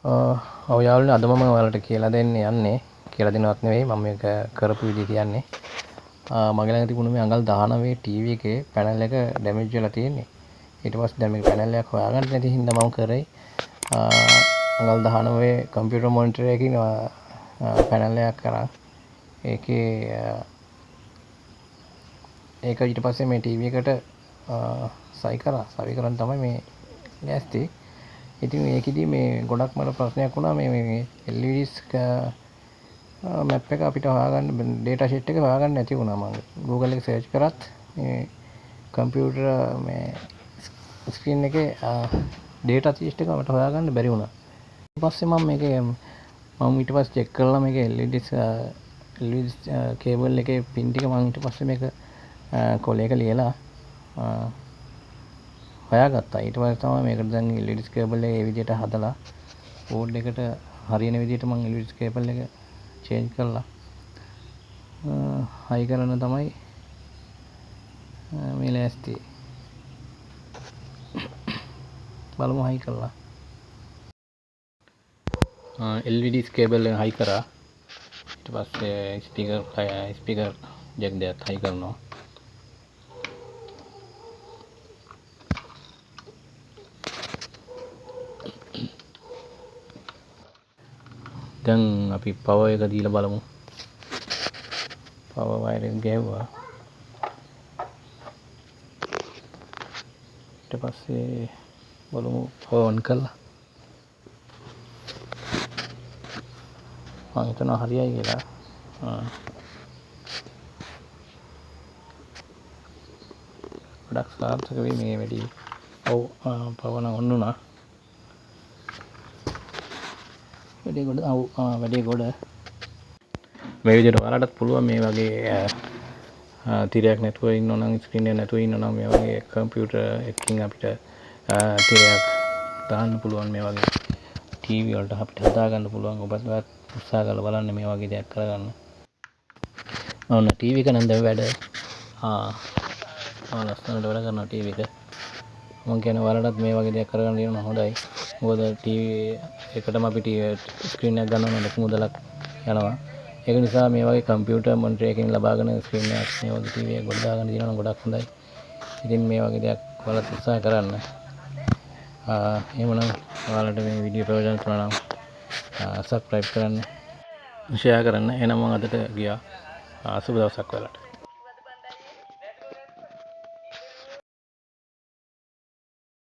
ඔව් යාළුවනේ අද මම ඔයාලට කියලා දෙන්න යන්නේ කියලා දෙනවත් නෙවෙයි මම මේක කරපු විදිහ කියන්නේ. මගේ ළඟ තිබුණ මේ අඟල් 19 ටීවී එකේ පැනල් එක ඩැමේජ් වෙලා තියෙන්නේ. ඊට පස්සේ දැන් මේක පැනල් එකක් හොයාගන්න නැති හින්දා මම කරේ අඟල් 19 කම්පියුටර් මොනිටර් එකකින් පැනල් එකක් කරා. ඒකේ ඒක ඊට පස්සේ මේ ටීවී එකට සවි කරා. සවි කරන් තමයි මේ ලෑස්ති. ඉතින් ඒකෙදි මේ ගොඩක් මට ප්‍රශ්නයක් වුණා මේ LEDs මැප් එක අපිට හොයාගන්න data sheet එක හොයාගන්න නැති වුණා. මම Google එකේ search කරත් මේ කම්පියුටර් මේ ස්ක්‍රීන් එකේ data sheet එක මට හොයාගන්න බැරි වුණා. ඊට පස්සේ මම ඊට පස්සේ check කරලා මේකේ LEDs කේබල් එකේ pin ටික මම ඊට පස්සේ මේක කොලයක ලියලා හොයාගත්තා. ඊට පස්සේ තමයි මේකට දැන් LEDs කේබල් එක ඒ විදිහට හදලා බෝඩ් එකට හරියන විදිහට මම LEDs කේබල් එක චේන්ජ් කරලා හයි කරන තමයි මේ ලෑස්ති. බලමු හයි කරලා. LEDs කේබල් එක හයි කරා. ඊට පස්සේ ස්පීකර් ජැක් දෙකත් හයි කරනවා. දැන් අපි පවර් එක දීලා බලමු. පවර් වයර් එක ගැහුවා. ඊට පස්සේ බලමු ඕන් කරලා. මම හිතනවා හරියයි කියලා. ගොඩක් සාර්ථක වෙයි මේ වැඩි. ඔව් පවර් නම් ඔන් වුණා. වැඩේ ගොඩ මේ විදිහට ඔයාලටත් පුළුවන් මේ වගේ තිරයක් නැතුව ඉන්නව නම් ස්ක්‍රීන් එක නැතුව ඉන්නව නම් මේ වගේ කම්පියුටර් එකකින් අපිට තිරයක් දාන්න පුළුවන්. මේ වගේ ටීවී වලට අපිට හදා ගන්න පුළුවන්. ඔබත් උත්සාහ කරලා බලන්න මේ වගේ දෙයක් කරගන්න. ඔන්න ටීවී එක නම් දැන් වැඩ ලස්සනට වැඩ කරනවා ටීවී එක. මම කියන්නේ ඔයාලටත් මේ වගේ දෙයක් කරගන්න තියෙනවා හොඳයි. මොකද ටීවී එකටම අපි ස්ක්‍රීන් එකක් ගන්නවා නම් ලොකු මුදලක් යනවා. ඒක නිසා මේ වගේ කම්පියුටර් මොනිටර් එකකින් ලබාගෙන ස්ක්‍රීන් එකක් මේ වගේ ටීවී එකක් ගොඩ දාගන්න තියෙනවා නම් ගොඩක් හොඳයි. ඉතින් මේ වගේ දෙයක් ඔයාලත් උත්සාහ කරන්න. එහෙමනම් ඔයාලට මේ වීඩියෝ ප්‍රයෝජනවත් වුණා නම් subscribe කරන්න, share කරන්න. එහෙනම් මම අදට ගියා. සුබ දවසක් ඔයාලට.